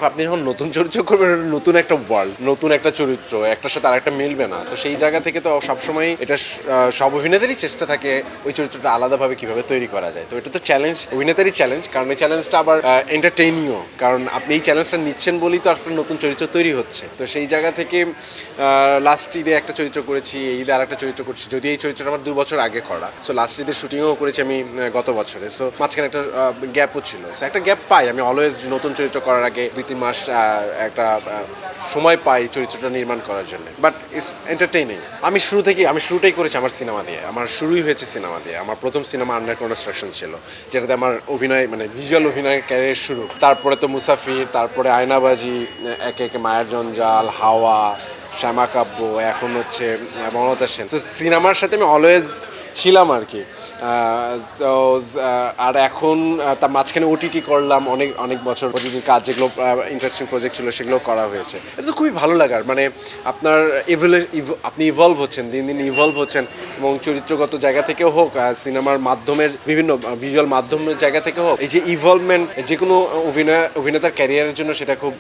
আপনি যখন নতুন চরিত্র করবেন নতুন একটা ওয়ার্ল্ড, নতুন একটা চরিত্র, একটার সাথে আরেকটা মিলবে না। তো সেই জায়গা থেকে তো সবসময় এটা সব অভিনেতারই চেষ্টা থাকে ওই চরিত্রটা আলাদাভাবে কিভাবে তৈরি করা যায়। তো এটা তো চ্যালেঞ্জ, অভিনেতারই চ্যালেঞ্জ, কারণ এই চ্যালেঞ্জটা আবার এন্টারটেইনিংও, কারণ আপনি এই চ্যালেঞ্জটা নিচ্ছেন বলেই তো একটা নতুন চরিত্র তৈরি হচ্ছে। তো সেই জায়গা থেকে লাস্ট ঈদে একটা চরিত্র করেছি, এই ঈদে আর একটা চরিত্র করছি, যদি এই চরিত্রটা আমার 2 বছর আগে করা। সো লাস্ট ঈদের শুটিংও করেছি আমি গত বছরে। সো মাঝখানে একটা গ্যাপও ছিল, একটা গ্যাপ পাই আমি অলওয়েজ নতুন চরিত্র করার আগে 2-3 মাস একটা সময় পাই চরিত্রটা নির্মাণ করার জন্য। But it's entertaining. আমি শুরুটাই করেছি আমার সিনেমা দিয়ে, আমার শুরুই হয়েছে সিনেমা দিয়ে। আমার প্রথম সিনেমা আন্ডার কনস্ট্রাকশন ছিল, যেটাতে আমার অভিনয় মানে ভিজুয়াল অভিনয়ের ক্যারিয়ার শুরু। তারপরে তো মুসাফির, তারপরে আয়নাবাজি, একে একে মায়ের জঞ্জাল, হাওয়া, শ্যামা কাব্য, এখন হচ্ছে মমতা সেন। তো সিনেমার সাথে আমি অলওয়েজ ছিলাম আর কি। তো আর এখন তার মাঝখানে ওটিটি করলাম, অনেক অনেক বছর ওটিটির কাজ, যেগুলো ইন্টারেস্টিং প্রজেক্ট ছিল সেগুলো করা হয়েছে। এটা তো খুবই ভালো লাগার, মানে আপনার আপনি ইভলভ হচ্ছেন, দিন দিন ইভলভ হচ্ছেন, এবং চরিত্রগত জায়গা থেকেও হোক, সিনেমার মাধ্যমের বিভিন্ন ভিজুয়াল মাধ্যমের জায়গা থেকে হোক, এই যে ইভলভমেন্ট যে কোনো অভিনেতার ক্যারিয়ারের জন্য সেটা খুব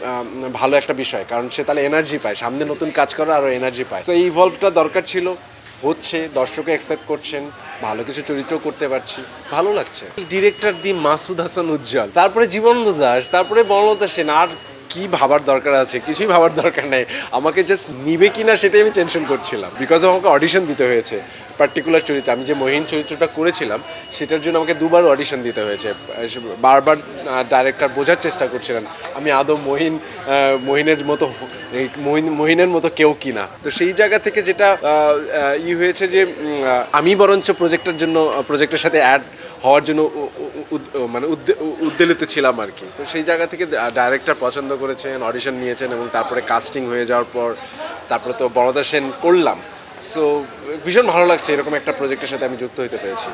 ভালো একটা বিষয়, কারণ সে তাহলে এনার্জি পায়, সামনে নতুন কাজ করার আরও এনার্জি পায়। তো এই ইভলভটা দরকার ছিল, হচ্ছে, দর্শকে অ্যাকসেপ্ট করছেন, ভালো কিছু চরিত্র করতে পারছি, ভালো লাগছে। ডিরেক্টর মাসুদ হাসান উজ্জ্বল, তারপরে জীবনানন্দ দাশ, তারপরে বনলতা সেন। আর কি ভাবার দরকার আছে? কিছুই ভাবার দরকার নেই। আমাকে জাস্ট নিবে কি না সেটাই আমি টেনশন করছিলাম, বিকজ আমাকে অডিশন দিতে হয়েছে পার্টিকুলার চরিত্র। আমি যে মহিন চরিত্রটা করেছিলাম সেটার জন্য আমাকে 2বার অডিশন দিতে হয়েছে। বারবার ডাইরেক্টর বোঝার চেষ্টা করছিলেন আমি আদৌ মহিনের মতো কেউ কিনা। তো সেই জায়গা থেকে যেটা হয়েছে যে আমি বরঞ্চ প্রজেক্টের সাথে অ্যাড হওয়ার জন্য মানে উদ্বেলিত ছিলাম আর কি। তো সেই জায়গা থেকে ডাইরেক্টর পছন্দ করেছেন, অডিশন নিয়েছেন, এবং তারপরে কাস্টিং হয়ে যাওয়ার পর তারপরে তো বনলতা সেন করলাম। সো ভীষণ ভালো লাগছে এরকম একটা প্রজেক্টের সাথে আমি যুক্ত হতে পেরেছি।